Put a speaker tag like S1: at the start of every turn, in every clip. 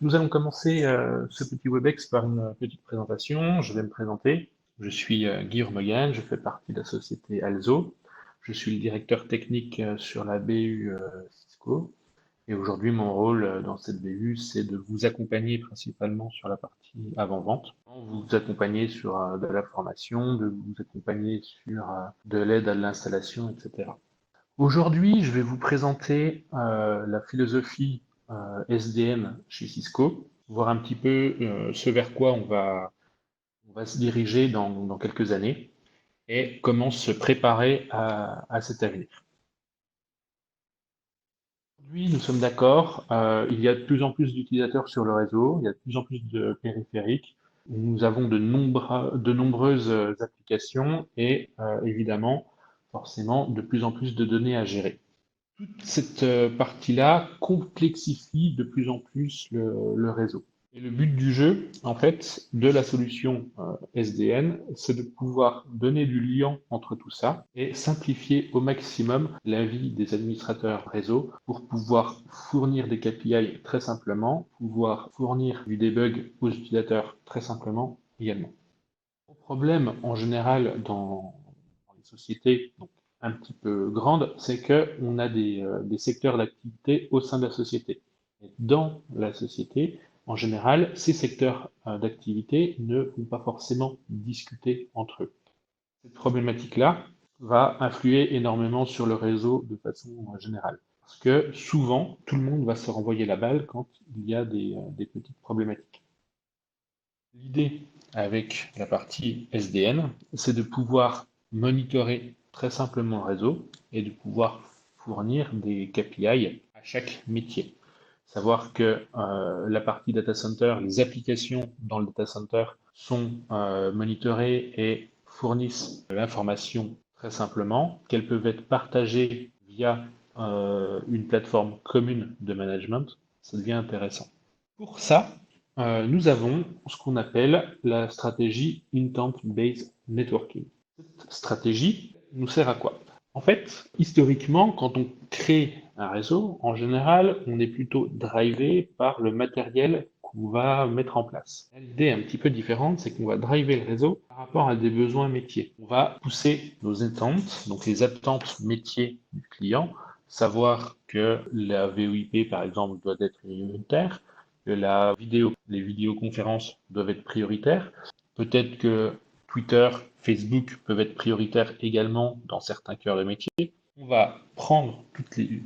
S1: Nous allons commencer ce petit WebEx par une petite présentation. Je vais me présenter. Je suis Guillaume Megan, je fais partie de la société Alzo. Je suis le directeur technique sur la BU Cisco. Et aujourd'hui, mon rôle dans cette BU, c'est de vous accompagner principalement sur la partie avant-vente, vous accompagner sur de la formation, de vous accompagner sur de l'aide à l'installation, etc. Aujourd'hui, je vais vous présenter la philosophie SDN chez Cisco, voir un petit peu ce vers quoi on va se diriger dans quelques années et comment se préparer à cet avenir. Aujourd'hui, nous sommes d'accord, il y a de plus en plus d'utilisateurs sur le réseau, il y a de plus en plus de périphériques, nous avons de nombreuses applications et évidemment, forcément, de plus en plus de données à gérer. Toute cette partie-là complexifie de plus en plus le réseau. Et le but du jeu, en fait, de la solution SDN, c'est de pouvoir donner du lien entre tout ça et simplifier au maximum la vie des administrateurs réseau pour pouvoir fournir des KPI très simplement, pouvoir fournir du debug aux utilisateurs très simplement également. Le problème en général dans les sociétés donc, un petit peu grandes, c'est qu'on a des secteurs d'activité au sein de la société. Et dans la société, en général, ces secteurs d'activité ne vont pas forcément discuter entre eux. Cette problématique-là va influer énormément sur le réseau de façon générale. Parce que souvent, tout le monde va se renvoyer la balle quand il y a des petites problématiques. L'idée avec la partie SDN, c'est de pouvoir monitorer très simplement le réseau et de pouvoir fournir des KPI à chaque métier. Savoir que la partie data center, les applications dans le data center sont monitorées et fournissent l'information très simplement, qu'elles peuvent être partagées via une plateforme commune de management, ça devient intéressant. Pour ça, nous avons ce qu'on appelle la stratégie Intent-Based Networking. Cette stratégie nous sert à quoi? En fait, historiquement, quand on crée un réseau, en général, on est plutôt drivé par le matériel qu'on va mettre en place. L'idée est un petit peu différente, c'est qu'on va driver le réseau par rapport à des besoins métiers. On va pousser nos attentes, donc les attentes métiers du client, savoir que la VoIP, par exemple, doit être prioritaire, que les vidéoconférences doivent être prioritaires. Peut-être que Twitter, Facebook peuvent être prioritaires également dans certains cœurs de métier. On va prendre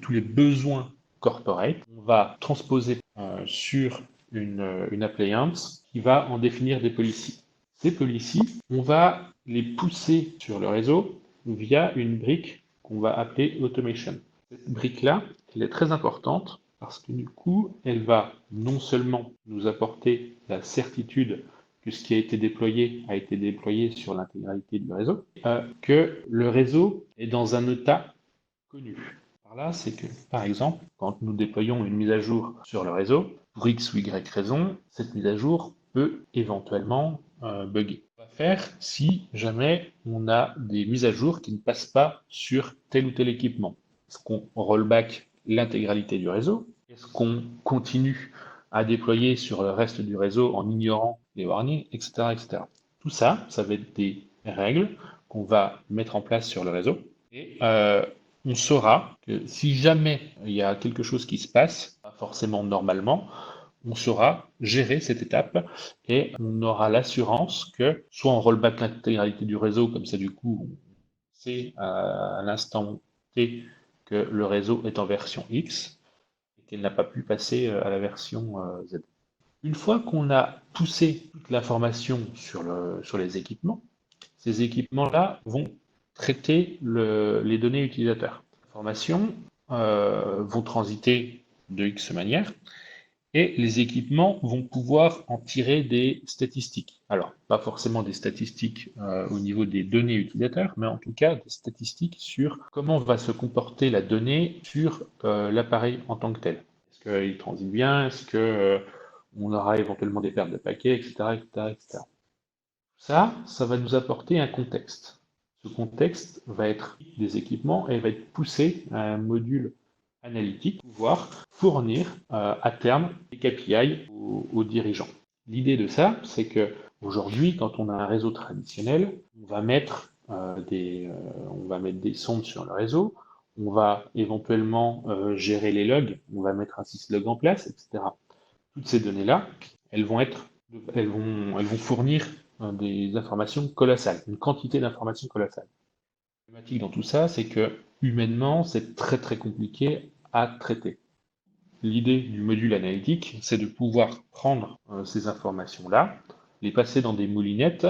S1: tous les besoins corporate, on va transposer sur une appliance qui va en définir des policies. Ces policies, on va les pousser sur le réseau via une brique qu'on va appeler automation. Cette brique-là, elle est très importante parce que du coup, elle va non seulement nous apporter la certitude que ce qui a été déployé sur l'intégralité du réseau, que le réseau est dans un état connu. Par là, c'est que, par exemple, quand nous déployons une mise à jour sur le réseau, pour X ou Y raison, cette mise à jour peut éventuellement bugger. On va faire si jamais on a des mises à jour qui ne passent pas sur tel ou tel équipement. Est-ce qu'on rollback l'intégralité du réseau? Est-ce qu'on continue à déployer sur le reste du réseau en ignorant les warnings, etc., etc. Tout ça, ça va être des règles qu'on va mettre en place sur le réseau. Et on saura que si jamais il y a quelque chose qui se passe, pas forcément normalement, on saura gérer cette étape et on aura l'assurance que soit on rollback l'intégralité du réseau, comme ça du coup on sait à l'instant T que le réseau est en version X et qu'elle n'a pas pu passer à la version Z. Une fois qu'on a poussé toute l'information sur les équipements, ces équipements-là vont traiter les données utilisateurs. Les informations vont transiter de X manière et les équipements vont pouvoir en tirer des statistiques. Alors, pas forcément des statistiques au niveau des données utilisateurs, mais en tout cas des statistiques sur comment va se comporter la donnée sur l'appareil en tant que tel. Est-ce qu'il transite bien? Est-ce que on aura éventuellement des pertes de paquets, etc., etc., etc. Ça va nous apporter un contexte. Ce contexte va être des équipements et va être poussé à un module analytique, pouvoir fournir à terme des KPI aux dirigeants. L'idée de ça, c'est que aujourd'hui, quand on a un réseau traditionnel, on va mettre des sondes sur le réseau, on va éventuellement gérer les logs, on va mettre un syslog en place, etc. Toutes ces données-là, elles vont fournir des informations colossales, une quantité d'informations colossales. La problématique dans tout ça, c'est que humainement, c'est très très compliqué à traiter. L'idée du module analytique, c'est de pouvoir prendre ces informations-là, les passer dans des moulinettes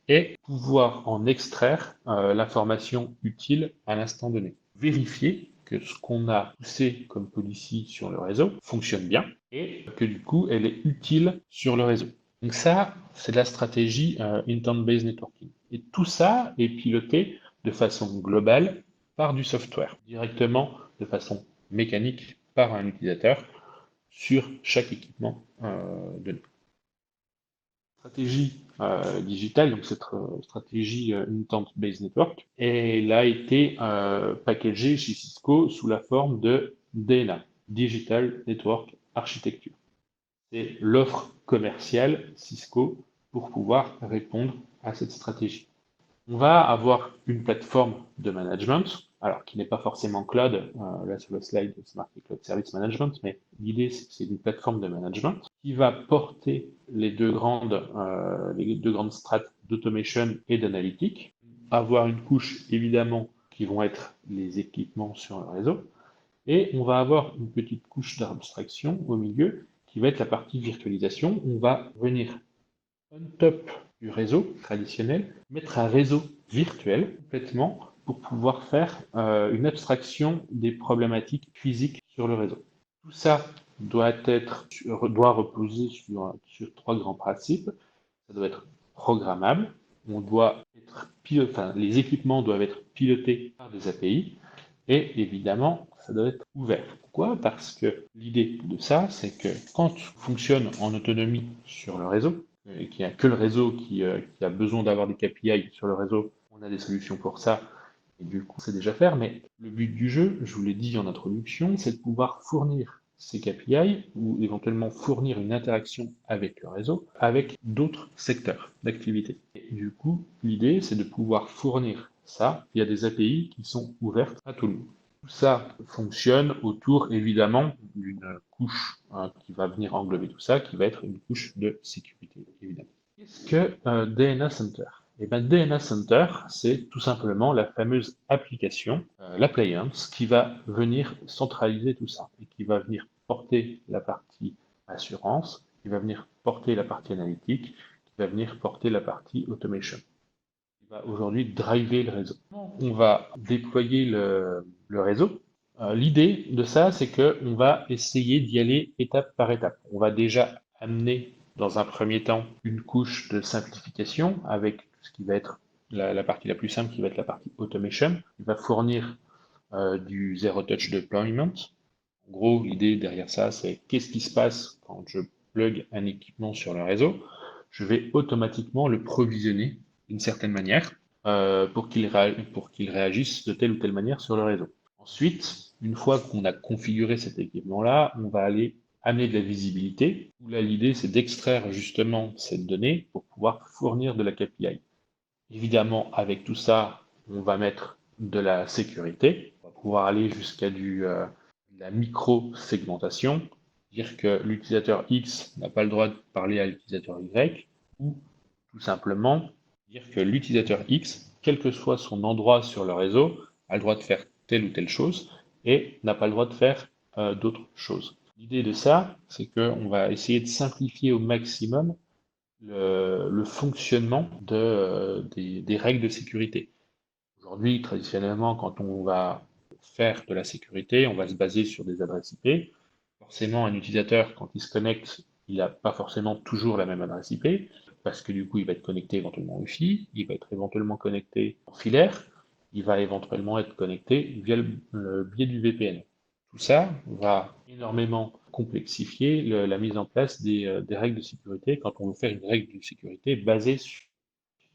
S1: et pouvoir en extraire l'information utile à l'instant donné. Vérifier que ce qu'on a poussé comme policy sur le réseau fonctionne bien et que du coup, elle est utile sur le réseau. Donc ça, c'est de la stratégie Intent-Based Networking. Et tout ça est piloté de façon globale par du software, directement de façon mécanique par un utilisateur sur chaque équipement donné. Stratégie digitale, donc cette stratégie Intent-Based Network, elle a été packagée chez Cisco sous la forme de DNA, Digital Network Architecture. C'est l'offre commerciale Cisco pour pouvoir répondre à cette stratégie. On va avoir une plateforme de management, alors qui n'est pas forcément cloud, là sur le slide c'est marqué Cloud Service Management, mais l'idée c'est que c'est une plateforme de management qui va porter les deux grandes strates d'automation et d'analytique, avoir une couche évidemment qui vont être les équipements sur le réseau, et on va avoir une petite couche d'abstraction au milieu qui va être la partie virtualisation. On va venir on top du réseau traditionnel, mettre un réseau virtuel complètement pour pouvoir faire une abstraction des problématiques physiques sur le réseau. Tout ça doit reposer sur trois grands principes. Ça doit être programmable, les équipements doivent être pilotés par des API, et évidemment, ça doit être ouvert. Pourquoi? Parce que l'idée de ça, c'est que quand on fonctionne en autonomie sur le réseau, et qu'il n'y a que le réseau qui a besoin d'avoir des KPI sur le réseau, on a des solutions pour ça, et du coup, c'est déjà faire. Mais le but du jeu, je vous l'ai dit en introduction, c'est de pouvoir fournir ces KPI ou éventuellement fournir une interaction avec le réseau, avec d'autres secteurs d'activité. Et du coup, l'idée, c'est de pouvoir fournir ça via des API qui sont ouvertes à tout le monde. Tout ça fonctionne autour, évidemment, d'une couche qui va venir englober tout ça, qui va être une couche de sécurité, évidemment. Qu'est-ce que DNA Center? Eh bien, DNA Center, c'est tout simplement la fameuse application, l'appliance, qui va venir centraliser tout ça et qui va venir porter la partie assurance, qui va venir porter la partie analytique, qui va venir porter la partie automation. Qui va aujourd'hui driver le réseau. On va déployer le réseau. L'idée de ça, c'est qu'on va essayer d'y aller étape par étape. On va déjà amener dans un premier temps une couche de simplification avec ce qui va être la partie la plus simple, qui va être la partie automation. Il va fournir du zero touch deployment. En gros, l'idée derrière ça, c'est qu'est-ce qui se passe quand je plug un équipement sur le réseau? Je vais automatiquement le provisionner d'une certaine manière pour qu'il réagisse de telle ou telle manière sur le réseau. Ensuite, une fois qu'on a configuré cet équipement-là, on va aller amener de la visibilité, où là l'idée c'est d'extraire justement cette donnée pour pouvoir fournir de la KPI. Évidemment, avec tout ça, on va mettre de la sécurité, on va pouvoir aller jusqu'à de la micro-segmentation, dire que l'utilisateur X n'a pas le droit de parler à l'utilisateur Y, ou tout simplement dire que l'utilisateur X, quel que soit son endroit sur le réseau, a le droit de faire telle ou telle chose et n'a pas le droit de faire d'autres choses. L'idée de ça, c'est qu'on va essayer de simplifier au maximum le fonctionnement des règles de sécurité. Aujourd'hui, traditionnellement, quand on va faire de la sécurité, on va se baser sur des adresses IP. Forcément, un utilisateur, quand il se connecte, il n'a pas forcément toujours la même adresse IP, parce que du coup, il va être connecté éventuellement au Wi-Fi, il va être éventuellement connecté en filaire, il va éventuellement être connecté via le biais du VPN. Tout ça va énormément complexifier la mise en place des règles de sécurité quand on veut faire une règle de sécurité basée sur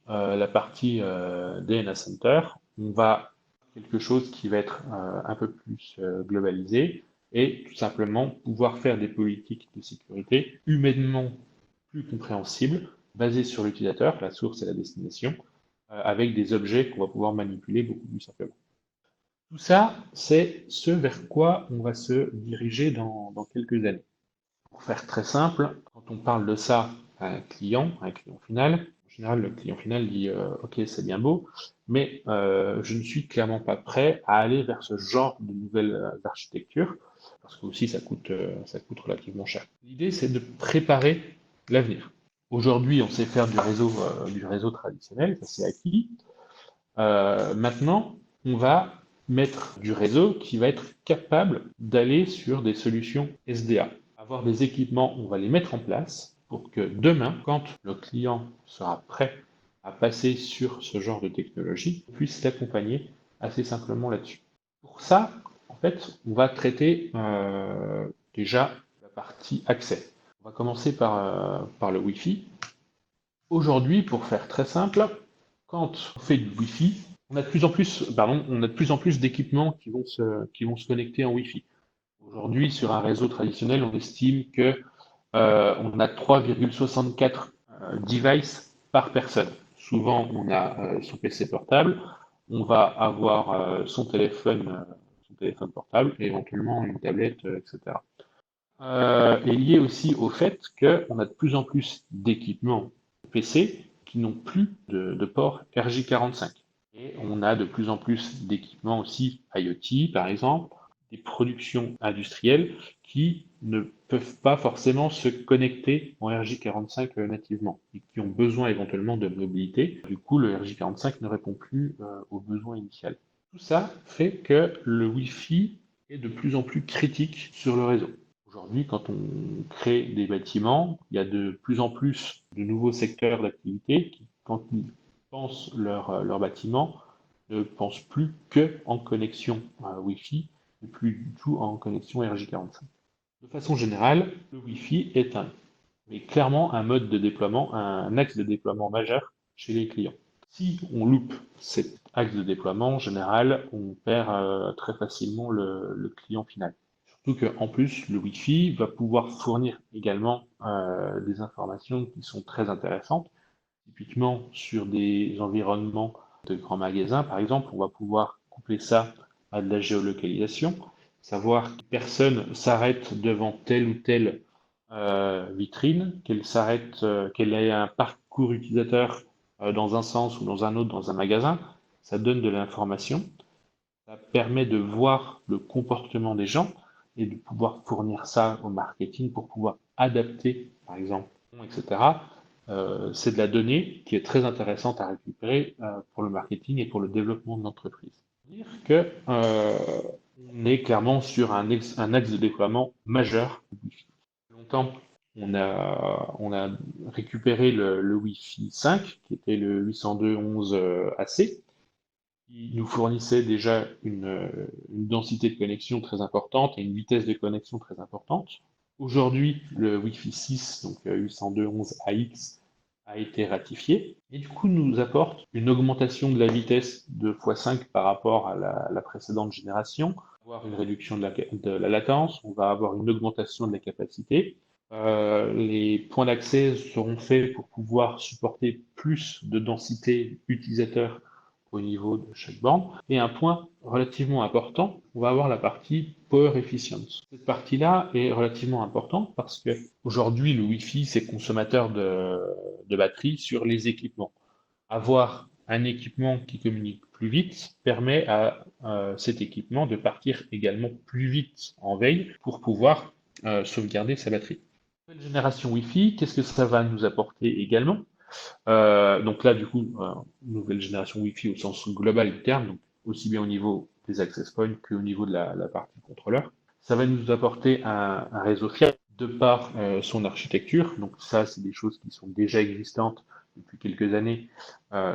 S1: la partie DNA Center. On va quelque chose qui va être un peu plus globalisé et tout simplement pouvoir faire des politiques de sécurité humainement plus compréhensibles, basées sur l'utilisateur, la source et la destination, avec des objets qu'on va pouvoir manipuler beaucoup plus simplement. Tout ça, c'est ce vers quoi on va se diriger dans quelques années. Pour faire très simple, quand on parle de ça à un client final, en général, le client final dit OK, c'est bien beau, mais je ne suis clairement pas prêt à aller vers ce genre de nouvelles architectures, parce que aussi ça coûte relativement cher. L'idée, c'est de préparer l'avenir. Aujourd'hui, on sait faire du réseau traditionnel, ça c'est acquis. Maintenant, on va mettre du réseau qui va être capable d'aller sur des solutions SDA. Avoir des équipements, on va les mettre en place pour que demain, quand le client sera prêt à passer sur ce genre de technologie, on puisse l'accompagner assez simplement là-dessus. Pour ça, en fait, on va traiter déjà la partie accès. On va commencer par le Wi-Fi. Aujourd'hui, pour faire très simple, quand on fait du Wi-Fi, on a de plus en plus d'équipements qui vont se connecter en Wi-Fi. Aujourd'hui, sur un réseau traditionnel, on estime que on a 3,64 devices par personne. Souvent, on a son PC portable, on va avoir son téléphone portable et éventuellement une tablette, etc. Est lié aussi au fait qu'on a de plus en plus d'équipements PC qui n'ont plus de port RJ45. Et on a de plus en plus d'équipements aussi IoT, par exemple, des productions industrielles qui ne peuvent pas forcément se connecter en RJ45 nativement et qui ont besoin éventuellement de mobilité. Du coup, le RJ45 ne répond plus aux besoins initiaux. Tout ça fait que le Wi-Fi est de plus en plus critique sur le réseau. Aujourd'hui, quand on crée des bâtiments, il y a de plus en plus de nouveaux secteurs d'activité qui, quand ils pensent leur bâtiment, ne pensent plus que en connexion Wi-Fi, et plus du tout en connexion RJ45. De façon générale, le Wi-Fi mais clairement un mode de déploiement, un axe de déploiement majeur chez les clients. Si on loupe cet axe de déploiement, en général, on perd très facilement le client final. Surtout qu'en plus, le Wi-Fi va pouvoir fournir également des informations qui sont très intéressantes. Typiquement, sur des environnements de grands magasins, par exemple, on va pouvoir coupler ça à de la géolocalisation, savoir que personne s'arrête devant telle ou telle vitrine, qu'elle ait un parcours utilisateur dans un sens ou dans un autre dans un magasin. Ça donne de l'information, ça permet de voir le comportement des gens et de pouvoir fournir ça au marketing pour pouvoir adapter, par exemple, etc. C'est de la donnée qui est très intéressante à récupérer pour le marketing et pour le développement de l'entreprise. Dire que on est clairement sur un axe de déploiement majeur. Longtemps, on a récupéré le Wi-Fi 5, qui était le 802.11 AC, qui nous fournissait déjà une densité de connexion très importante et une vitesse de connexion très importante. Aujourd'hui, le Wi-Fi 6, donc 802.11ax, a été ratifié et du coup nous apporte une augmentation de la vitesse de x5 par rapport à la précédente génération, on va avoir une réduction de la latence, on va avoir une augmentation de la capacité. Les points d'accès seront faits pour pouvoir supporter plus de densité utilisateur au niveau de chaque borne. Et un point relativement important, on va avoir la partie Power Efficiency. Cette partie-là est relativement importante parce que aujourd'hui, le Wi-Fi, c'est consommateur de batterie sur les équipements. Avoir un équipement qui communique plus vite permet à cet équipement de partir également plus vite en veille pour pouvoir sauvegarder sa batterie. Nouvelle génération Wi-Fi, qu'est-ce que ça va nous apporter également? Donc là, du coup, nouvelle génération Wi-Fi au sens global du terme, donc aussi bien au niveau des access points qu'au niveau de la partie contrôleur. Ça va nous apporter un réseau fiable de par son architecture. Donc ça, c'est des choses qui sont déjà existantes depuis quelques années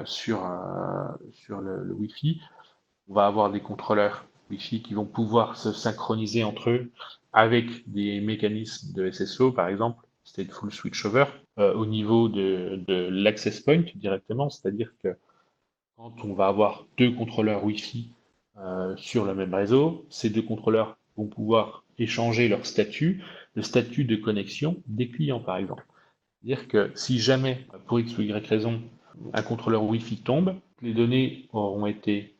S1: sur le Wi-Fi. On va avoir des contrôleurs Wi-Fi qui vont pouvoir se synchroniser entre eux avec des mécanismes de SSO, par exemple, Stateful Switchover, au niveau de l'access point directement, c'est-à-dire que quand on va avoir deux contrôleurs Wi-Fi sur le même réseau. Ces deux contrôleurs vont pouvoir échanger leur statut, le statut de connexion des clients, par exemple. C'est-à-dire que si jamais, pour X ou Y raison, un contrôleur Wi-Fi tombe, les données auront été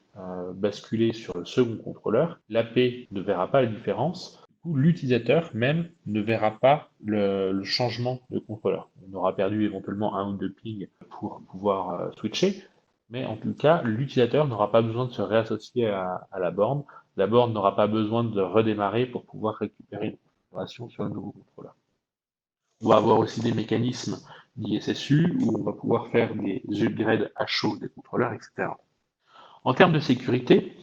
S1: basculées sur le second contrôleur, l'AP ne verra pas la différence, ou l'utilisateur même ne verra pas le changement de contrôleur. On aura perdu éventuellement un ou deux pings pour pouvoir switcher, mais en tout cas, l'utilisateur n'aura pas besoin de se réassocier à la borne n'aura pas besoin de redémarrer pour pouvoir récupérer une configuration sur le nouveau contrôleur. On va avoir aussi des mécanismes d'ISSU où on va pouvoir faire des upgrades à chaud des contrôleurs, etc. En termes de sécurité,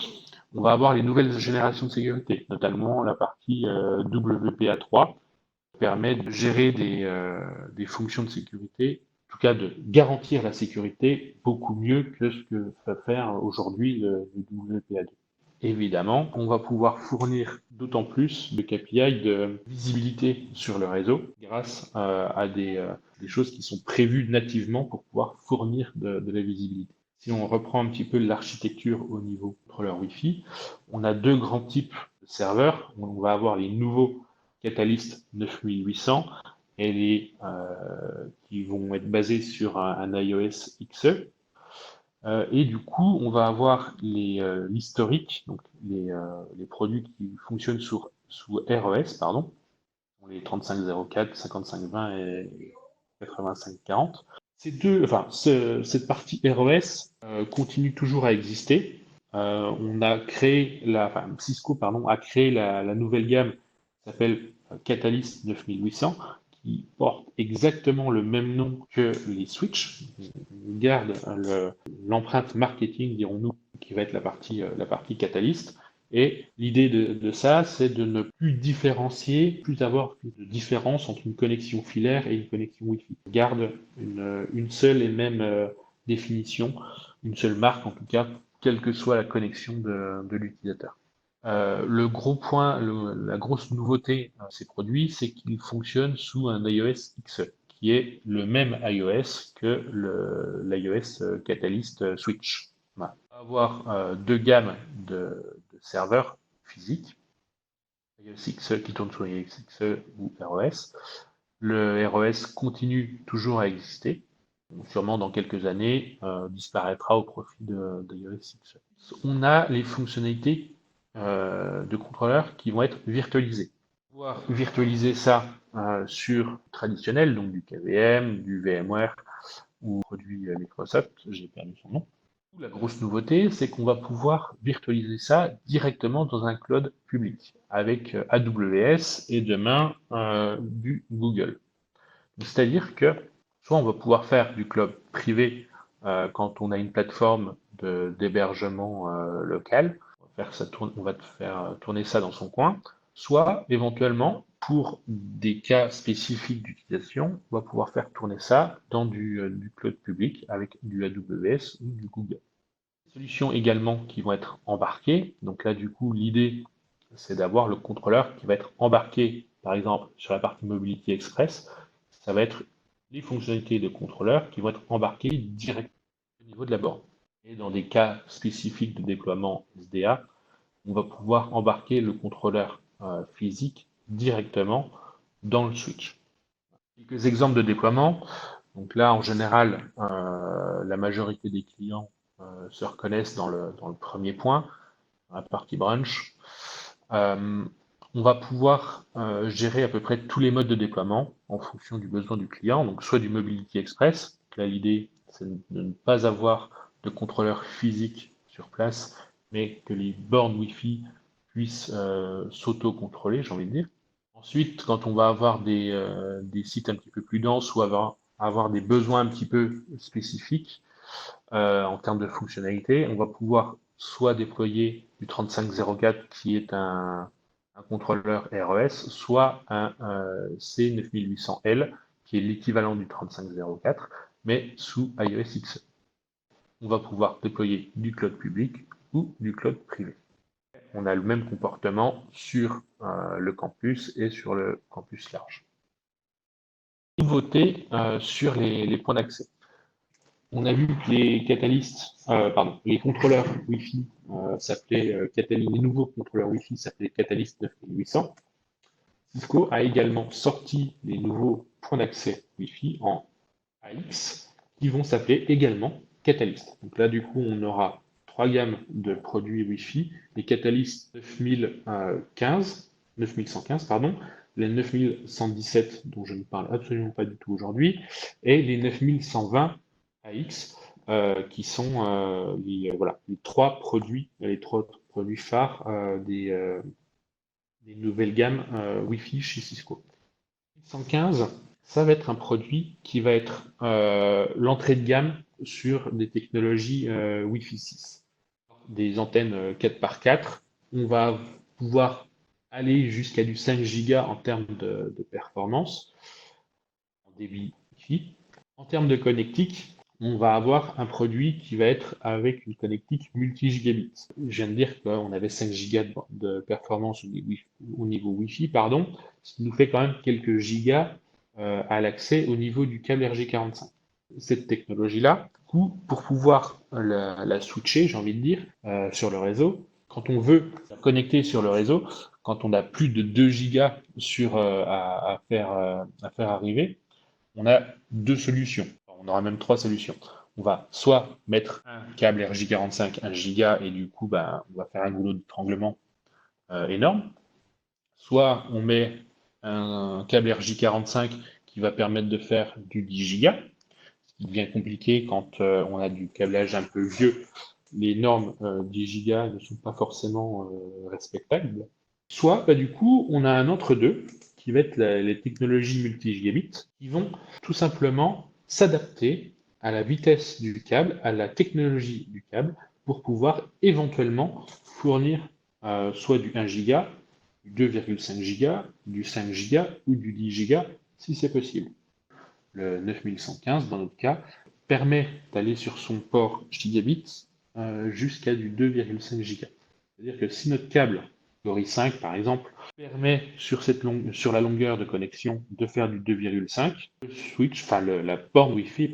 S1: on va avoir les nouvelles générations de sécurité, notamment la partie WPA3, qui permet de gérer des fonctions de sécurité, en tout cas de garantir la sécurité beaucoup mieux que ce que peut faire aujourd'hui le WPA2. Évidemment, on va pouvoir fournir d'autant plus de KPI de visibilité sur le réseau grâce à des choses qui sont prévues nativement pour pouvoir fournir de la visibilité. Si on reprend un petit peu l'architecture au niveau contrôleur Wi-Fi, on a deux grands types de serveurs. On va avoir les nouveaux Catalyst 9800 et les qui vont être basés sur un iOS XE. Et du coup, on va avoir l'historique, donc les produits qui fonctionnent sous RES, pardon, les 3504, 5520 et 8540. Cette partie RES continue toujours à exister. On a créé Cisco, pardon, a créé la nouvelle gamme qui s'appelle Catalyst 9800, qui porte exactement le même nom que les switches. On garde l'empreinte marketing, dirons-nous, qui va être la partie Catalyst. Et l'idée de ça, c'est de ne plus différencier, plus avoir de différence entre une connexion filaire et une connexion Wi-Fi. On garde une seule et même définition, une seule marque en tout cas, quelle que soit la connexion de l'utilisateur. Le gros point, la grosse nouveauté de ces produits, c'est qu'ils fonctionnent sous un iOS XE, qui est le même iOS que l'iOS Catalyst Switch. Voilà. On va avoir deux gammes de serveurs physiques, iOS XE qui tourne sur iOS XE ou ROS. Le ROS continue toujours à exister, sûrement dans quelques années, disparaîtra au profit de iOS XE. On a les fonctionnalités de contrôleurs qui vont être virtualisés. Pouvoir virtualiser ça sur traditionnel, donc du KVM, du VMware ou produit Microsoft, j'ai perdu son nom. La grosse nouveauté, c'est qu'on va pouvoir virtualiser ça directement dans un cloud public avec AWS et demain du Google. C'est-à-dire que soit on va pouvoir faire du cloud privé quand on a une plateforme d'hébergement local, on va faire tourner ça dans son coin, soit éventuellement, pour des cas spécifiques d'utilisation, on va pouvoir faire tourner ça dans du cloud public avec du AWS ou du Google. Des solutions également qui vont être embarquées, donc là du coup l'idée c'est d'avoir le contrôleur qui va être embarqué par exemple sur la partie Mobility Express, ça va être les fonctionnalités de contrôleur qui vont être embarquées directement au niveau de la borne. Et dans des cas spécifiques de déploiement SDA, on va pouvoir embarquer le contrôleur physique directement dans le switch. Quelques exemples de déploiement. Donc là, en général, la majorité des clients se reconnaissent dans le premier point, dans la partie branch. On va pouvoir gérer à peu près tous les modes de déploiement en fonction du besoin du client, donc soit du Mobility Express, là l'idée c'est de ne pas avoir de contrôleur physique sur place, mais que les bornes Wi-Fi puissent s'auto-contrôler, j'ai envie de dire. Ensuite, quand on va avoir des sites un petit peu plus denses ou avoir des besoins un petit peu spécifiques en termes de fonctionnalité, on va pouvoir soit déployer du 3504 qui est un contrôleur RES, soit un C9800L qui est l'équivalent du 3504 mais sous iOS XE. On va pouvoir déployer du cloud public ou du cloud privé. On a le même comportement sur le campus et sur le campus large. Nouveauté sur les points d'accès. On a vu que les contrôleurs Wi-Fi les nouveaux contrôleurs Wi-Fi s'appelaient Catalyst 9800. Cisco a également sorti les nouveaux points d'accès Wi-Fi en AX qui vont s'appeler également Catalyst. Donc là, du coup, on aura trois gammes de produits Wi-Fi, les Catalyst 9115, pardon, les 9117 dont je ne parle absolument pas du tout aujourd'hui, et les 9120 AX qui sont les trois produits phares des nouvelles gammes Wi-Fi chez Cisco. 115, ça va être un produit qui va être l'entrée de gamme sur des technologies Wi-Fi 6. Des antennes 4x4, on va pouvoir aller jusqu'à du 5 Go en termes de performance, en débit Wi-Fi. En termes de connectique, on va avoir un produit qui va être avec une connectique multi-gigabit. Je viens de dire qu'on avait 5 Go de performance au niveau Wi-Fi, pardon, ce qui nous fait quand même quelques gigas à l'accès au niveau du câble RJ45. Cette technologie-là, pour pouvoir la switcher, j'ai envie de dire, sur le réseau, quand on veut la connecter sur le réseau, quand on a plus de 2 gigas à faire arriver, on a deux solutions. On aura même trois solutions. On va soit mettre un câble RJ45 1 giga et du coup, on va faire un goulot d'étranglement énorme. Soit on met un câble RJ45 qui va permettre de faire du 10 giga, ce qui devient compliqué quand on a du câblage un peu vieux. Les normes 10 gigas ne sont pas forcément respectables. Soit, du coup, on a un entre-deux qui va être les technologies multi-gigabit qui vont tout simplement s'adapter à la vitesse du câble, à la technologie du câble pour pouvoir éventuellement fournir soit du 1 giga, du 2,5 giga, du 5 giga ou du 10 giga si c'est possible. Le 9115, dans notre cas, permet d'aller sur son port gigabit jusqu'à du 2,5 giga. C'est-à-dire que si notre câble Ori 5 par exemple permet sur la longueur de connexion de faire du 2,5, le switch, la borne Wi-Fi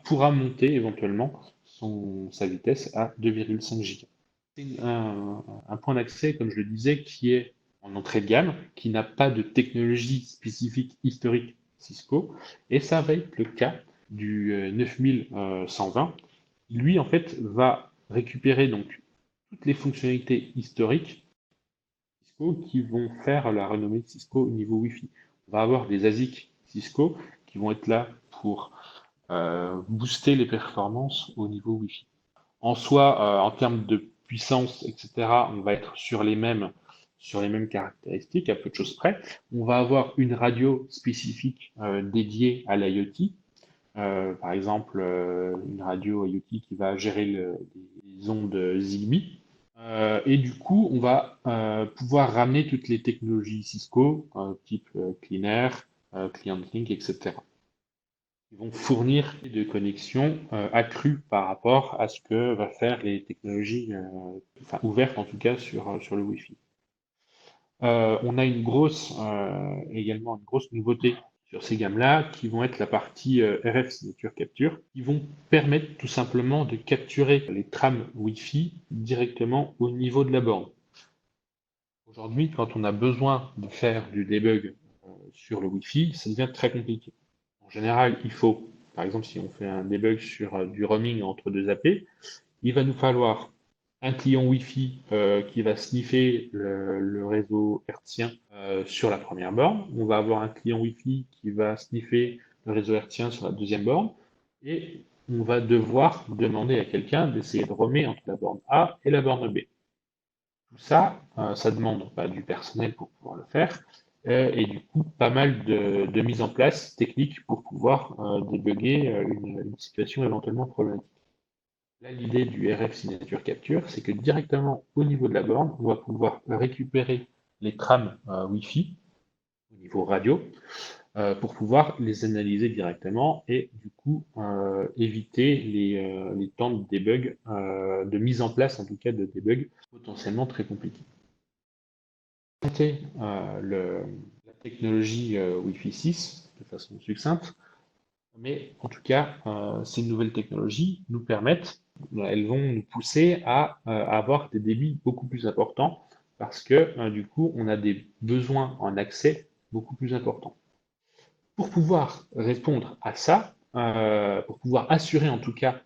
S1: pourra monter éventuellement sa vitesse à 2,5 giga. C'est un point d'accès, comme je le disais, qui est en entrée de gamme, qui n'a pas de technologie spécifique historique Cisco, et ça va être le cas du 9120. Lui, en fait, va récupérer donc toutes les fonctionnalités historiques Cisco qui vont faire la renommée de Cisco au niveau Wi-Fi. On va avoir des ASIC Cisco qui vont être là pour booster les performances au niveau Wi-Fi. En soi, en termes de puissance, etc., on va être sur les mêmes caractéristiques, à peu de choses près. On va avoir une radio spécifique dédiée à l'IoT, par exemple une radio IoT qui va gérer les ondes Zigbee. Et du coup, on va pouvoir ramener toutes les technologies Cisco, type Clean Air, ClientLink, etc. Ils vont fournir des connexions accrues par rapport à ce que va faire les technologies, ouvertes en tout cas sur le Wi-Fi. On a également une grosse nouveauté sur ces gammes-là, qui vont être la partie RF Signature Capture, qui vont permettre tout simplement de capturer les trames Wi-Fi directement au niveau de la borne. Aujourd'hui, quand on a besoin de faire du debug sur le Wi-Fi, ça devient très compliqué. En général, il faut, par exemple, si on fait un debug sur du roaming entre deux AP, il va nous falloir un client Wi-Fi qui va sniffer le réseau hertzien sur la première borne. On va avoir un client Wi-Fi qui va sniffer le réseau hertzien sur la deuxième borne. Et on va devoir demander à quelqu'un d'essayer de roamer entre la borne A et la borne B. Tout ça, ça demande du personnel pour pouvoir le faire. Et du coup, pas mal de mise en place technique pour pouvoir débugger une situation éventuellement problématique. Là, l'idée du RF Signature Capture, c'est que directement au niveau de la borne, on va pouvoir récupérer les trames Wi-Fi au niveau radio pour pouvoir les analyser directement et du coup éviter les temps de debug, de mise en place en tout cas de debug potentiellement très compliqués. La technologie Wi-Fi 6 de façon succincte. Mais en tout cas, ces nouvelles technologies nous permettent, elles vont nous pousser à avoir des débits beaucoup plus importants parce que du coup, on a des besoins en accès beaucoup plus importants. Pour pouvoir répondre à ça, pour pouvoir assurer en tout cas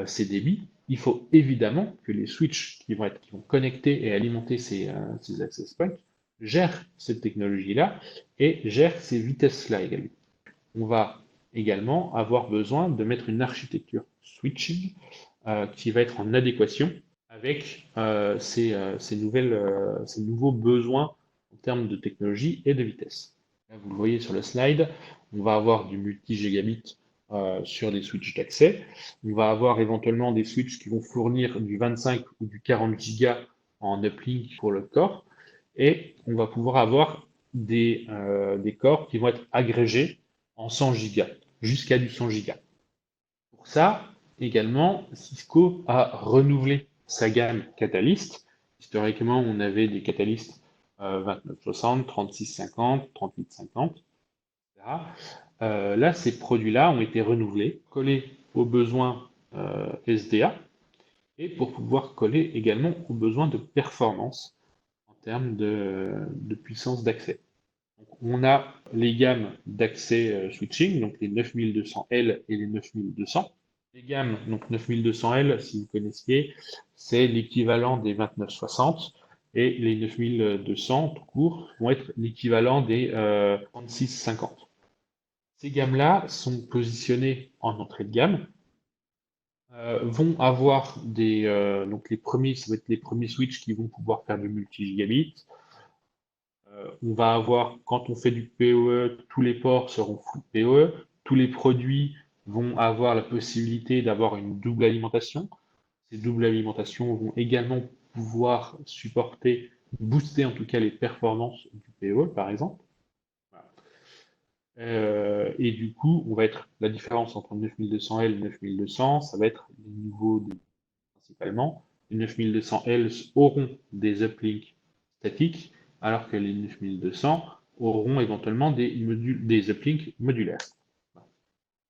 S1: ces débits, il faut évidemment que les switches qui vont connecter et alimenter ces access points gèrent cette technologie-là et gèrent ces vitesses-là également. On va également avoir besoin de mettre une architecture switching qui va être en adéquation avec ces nouveaux besoins en termes de technologie et de vitesse. Là, vous le voyez sur le slide, on va avoir du multi-gigabit sur des switches d'accès. On va avoir éventuellement des switches qui vont fournir du 25 ou du 40 gigas en uplink pour le core. Et on va pouvoir avoir des cores qui vont être agrégés en 100 gigas, jusqu'à du 100 gigas. Pour ça, également, Cisco a renouvelé sa gamme Catalyst. Historiquement, on avait des Catalyst 2960, 3650, 3850, etc. Là, ces produits-là ont été renouvelés, collés aux besoins SDA, et pour pouvoir coller également aux besoins de performance en termes de puissance d'accès. On a les gammes d'accès switching, donc les 9200L et les 9200. Les gammes, donc 9200L, si vous connaissiez, c'est l'équivalent des 2960 et les 9200 tout court vont être l'équivalent des 3650. Ces gammes-là sont positionnées en entrée de gamme, vont avoir donc les premiers, ça va être les premiers switches qui vont pouvoir faire du multi-gigabit. On va avoir, quand on fait du PoE, tous les ports seront full PoE, tous les produits vont avoir la possibilité d'avoir une double alimentation. Ces doubles alimentations vont également pouvoir supporter, booster en tout cas les performances du PoE, par exemple. Voilà. Et du coup, la différence entre 9200L et 9200, ça va être les niveaux principalement. Les 9200L auront des uplinks statiques, alors que les 9200 auront éventuellement des uplinks modulaires.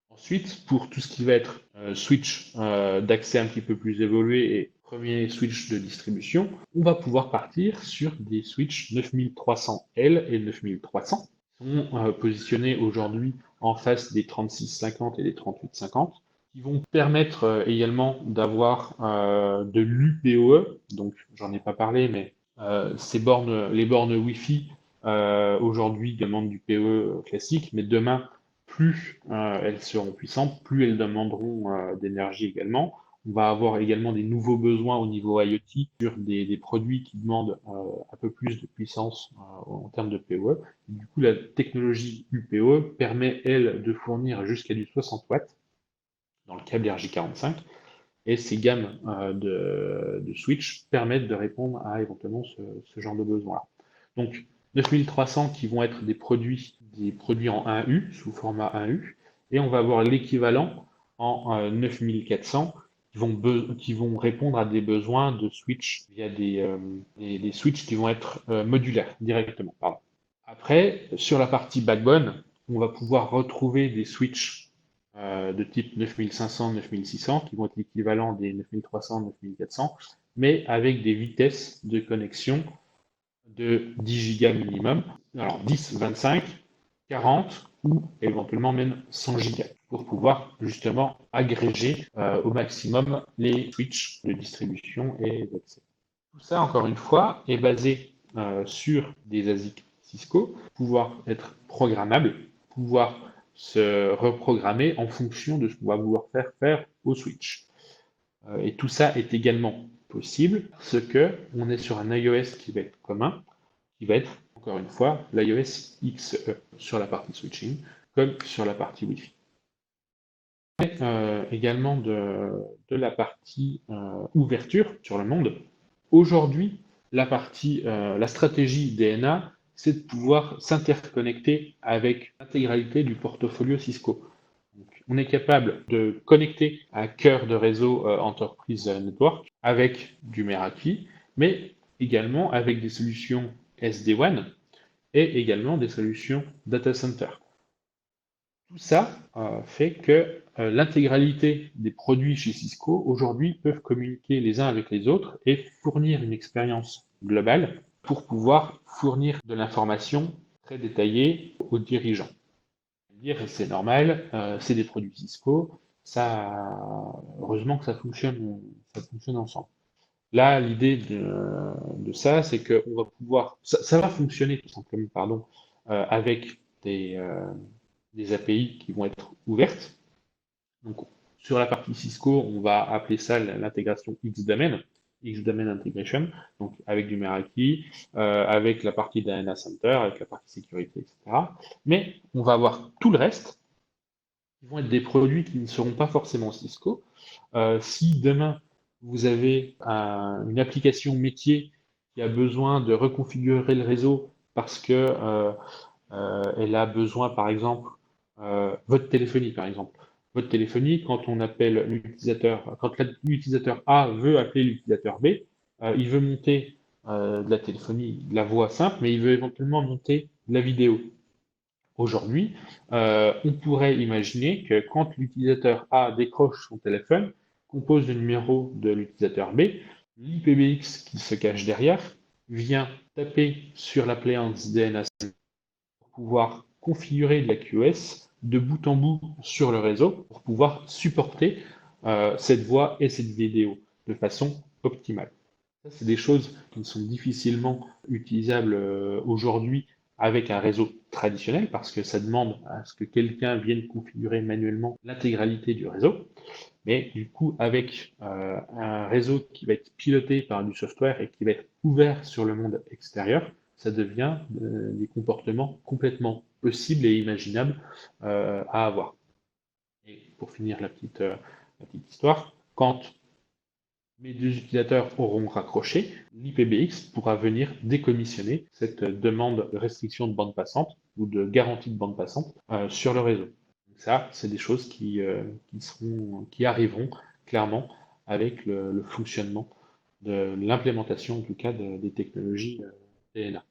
S1: Ensuite, pour tout ce qui va être switch d'accès un petit peu plus évolué et premier switch de distribution, on va pouvoir partir sur des switches 9300L et 9300 qui sont positionnés aujourd'hui en face des 3650 et des 3850 qui vont permettre également d'avoir de l'UPoE, donc j'en ai pas parlé, mais les bornes Wi-Fi aujourd'hui demandent du PoE classique, mais demain, plus elles seront puissantes, plus elles demanderont d'énergie également. On va avoir également des nouveaux besoins au niveau IoT sur des produits qui demandent un peu plus de puissance en termes de PoE. Et du coup, la technologie UPoE permet, elle, de fournir jusqu'à du 60 watts dans le câble RJ45. Et ces gammes de switch permettent de répondre à éventuellement ce genre de besoin-là. Donc 9300 qui vont être des produits en 1U, sous format 1U, et on va avoir l'équivalent en 9400 qui vont répondre à des besoins de switch via des switches qui vont être modulaires directement. Pardon. Après, sur la partie backbone, on va pouvoir retrouver des switches de type 9500, 9600, qui vont être l'équivalent des 9300, 9400, mais avec des vitesses de connexion de 10 gigas minimum. Alors 10, 25, 40 ou éventuellement même 100 gigas pour pouvoir justement agréger au maximum les switches de distribution et d'accès. Tout ça, encore une fois, est basé sur des ASIC Cisco, pouvoir être programmable, pouvoir se reprogrammer en fonction de ce qu'on va vouloir faire au switch. Et tout ça est également possible parce que on est sur un iOS qui va être commun, qui va être, encore une fois, l'iOS XE sur la partie switching, comme sur la partie Wi-Fi. Également de la partie ouverture sur le monde. Aujourd'hui, la stratégie DNA, c'est de pouvoir s'interconnecter avec l'intégralité du portfolio Cisco. Donc, on est capable de connecter un cœur de réseau Enterprise Network avec du Meraki, mais également avec des solutions SD-WAN et également des solutions Data Center. Tout ça fait que l'intégralité des produits chez Cisco aujourd'hui peuvent communiquer les uns avec les autres et fournir une expérience globale pour pouvoir fournir de l'information très détaillée aux dirigeants. Dire c'est normal, c'est des produits Cisco, ça, heureusement que ça fonctionne ensemble. Là, l'idée de ça, c'est que on va pouvoir, ça va fonctionner tout simplement, pardon, avec des API qui vont être ouvertes. Donc, sur la partie Cisco, on va appeler ça l'intégration X-Domain, X-Domain Integration, donc avec du Meraki, avec la partie Data Center, avec la partie sécurité, etc. Mais on va avoir tout le reste qui vont être des produits qui ne seront pas forcément Cisco. Si demain, vous avez une application métier qui a besoin de reconfigurer le réseau parce que elle a besoin, par exemple, votre téléphonie, par exemple. Votre téléphonie, quand on appelle l'utilisateur, quand l'utilisateur A veut appeler l'utilisateur B, il veut monter de la téléphonie, de la voix simple, mais il veut éventuellement monter de la vidéo. Aujourd'hui, on pourrait imaginer que quand l'utilisateur A décroche son téléphone, compose le numéro de l'utilisateur B, l'IPBX qui se cache derrière vient taper sur l'appliance DNS pour pouvoir configurer de la QoS de bout en bout sur le réseau pour pouvoir supporter cette voix et cette vidéo de façon optimale. Ça, c'est des choses qui sont difficilement utilisables aujourd'hui avec un réseau traditionnel parce que ça demande à ce que quelqu'un vienne configurer manuellement l'intégralité du réseau. Mais du coup, avec un réseau qui va être piloté par du software et qui va être ouvert sur le monde extérieur, ça devient des comportements complètement possibles et imaginables à avoir. Et pour finir la petite histoire, quand mes deux utilisateurs auront raccroché, l'IPBX pourra venir décommissionner cette demande de restriction de bande passante ou de garantie de bande passante sur le réseau. Donc ça, c'est des choses qui arriveront clairement avec le fonctionnement de l'implémentation, en tout cas, des technologies DNA.